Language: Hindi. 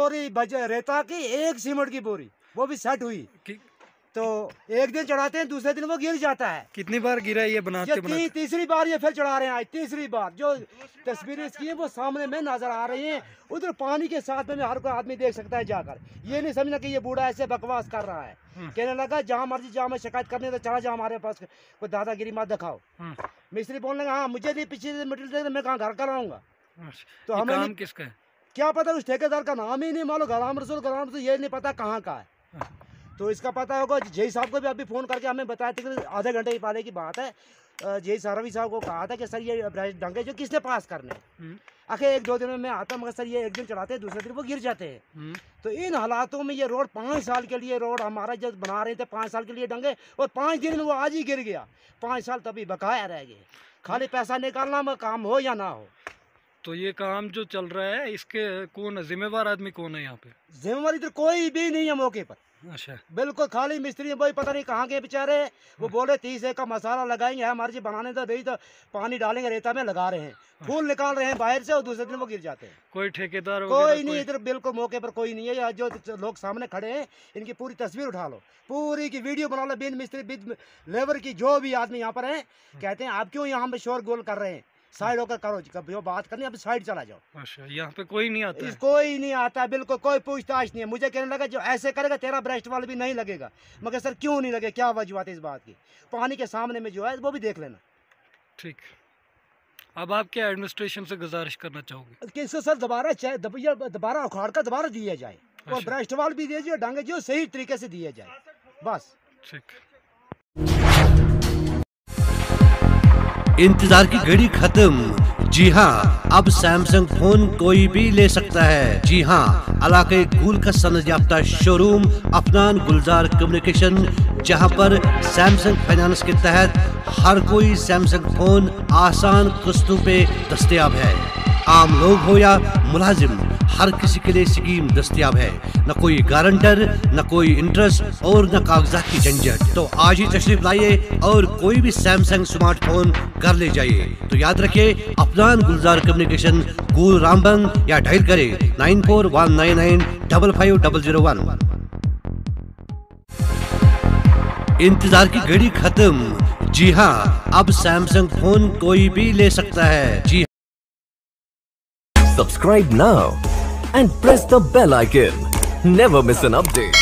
बोरी रेता की, 1 सीमेंट की बोरी, वो भी सेट हुई। तो एक दिन चढ़ाते हैं, दूसरे दिन वो गिर जाता है। कितनी बार गिरा ये बनाते? तीसरी बार ये फिर चढ़ा रहे हैं आज, तीसरी बार। जो तस्वीरें इसकी हैं वो सामने में नजर आ रही हैं। उधर पानी के साथ में हर कोई आदमी देख सकता है जाकर। ये नहीं समझना कि ये बूढ़ा ऐसे बकवास कर रहा है। कहने लगा जहाँ मर्जी जहाँ मैं शिकायत करने तो चला जाओ, हमारे पास कोई दादागिरी मत दिखाओ। मिस्त्री बोलने लगा हाँ मुझे नहीं पीछे मटेरियल दे, मैं कहाँ घर कराऊंगा। तो हमें काम किसका है क्या पता, उस ठेकेदार का नाम ही नहीं मालूम। गुलाम रसूल ये नहीं पता कहाँ का है। तो इसका पता होगा। जय साहब को भी अभी फ़ोन करके हमें बताया था कि आधे घंटे पहले की बात है। जय सरवी साहब को कहा था कि सर ये डंगे जो किसने पास करने। आखिर 1-2 दिन में आता, मगर सर ये एक दिन चढ़ाते हैं, दूसरे दिन वो गिर जाते हैं। तो इन हालातों में ये रोड 5 साल के लिए रोड हमारा जब बना रहे थे, 5 साल के लिए डंगे, और 5 दिन में वो आज ही गिर गया। 5 साल तभी बकाया रह गए। खाली पैसा निकालना में काम हो या ना हो। तो ये काम जो चल रहा है इसके कौन जिम्मेवार आदमी कौन है यहाँ पे? जिम्मेवारी इधर कोई भी नहीं है मौके पर। अच्छा, बिल्कुल खाली मिस्त्री वही पता नहीं कहाँ के बेचारे। वो बोले 30 का मसाला लगाएंगे, हमारे जी बनाने तो नहीं, तो पानी डालेंगे रेता में लगा रहे हैं, फूल निकाल रहे हैं बाहर से, और दूसरे दिन वो गिर जाते हैं। कोई ठेकेदार कोई नहीं इधर, बिल्कुल मौके पर कोई नहीं है। या जो लोग सामने खड़े हैं इनकी पूरी तस्वीर उठा लो, पूरी की वीडियो बना लो। बिन मिस्त्री बिन लेबर की जो भी आदमी यहाँ पर है, कहते हैं आप क्यों यहाँ पे शोर गोल कर रहे हैं, साइड होकर करो, कभी जो बात करनी है अब साइड चला जाओ। अच्छा, यहाँ पे कोई नहीं आता है? कोई नहीं आता, बिल्कुल कोई पूछताछ नहीं है। मुझे कहने लगा जो ऐसे करेगा तेरा ब्रेस्ट वाल भी नहीं लगेगा। मगर सर क्यों नहीं लगे, क्या वजूहत है इस बात की? पानी के सामने में जो है वो भी देख लेना। ठीक, अब आप क्या एडमिनिस्ट्रेशन से गुजारिश करना चाहोगे? कि इसको सर दोबारा उखाड़ कर दोबारा दिया जाए। अच्छा। और ब्रेस्ट वाल भी दीजिए, डांगे जो सही तरीके से दिया जाए, बस। ठीक। इंतजार की घड़ी खत्म। जी हाँ, अब सैमसंग फोन कोई भी ले सकता है। जी हाँ, इलाके गुल का सनद याफ्ता शोरूम अफनान गुलजार कम्युनिकेशन, जहाँ पर सैमसंग फाइनेंस के तहत हर कोई सैमसंग फोन आसान किस्तों पे दस्तयाब है। आम लोग हो या मुलाजिम, हर किसी के लिए स्कीम दस्तयाब है। न कोई गारंटर, न कोई इंटरेस्ट और न कागजात की झंझट। तो आज ही तशरीफ लाइए और कोई भी सैमसंग स्मार्टफोन घर ले जाइए। तो याद रखिए, अफनान गुलजार कम्युनिकेशन, गुल रामबन, या डायल करें 9419955001। इंतजार की घड़ी खत्म। जी हाँ, अब सैमसंग फोन कोई भी ले सकता है। जी Subscribe now and press the bell icon. Never miss an update.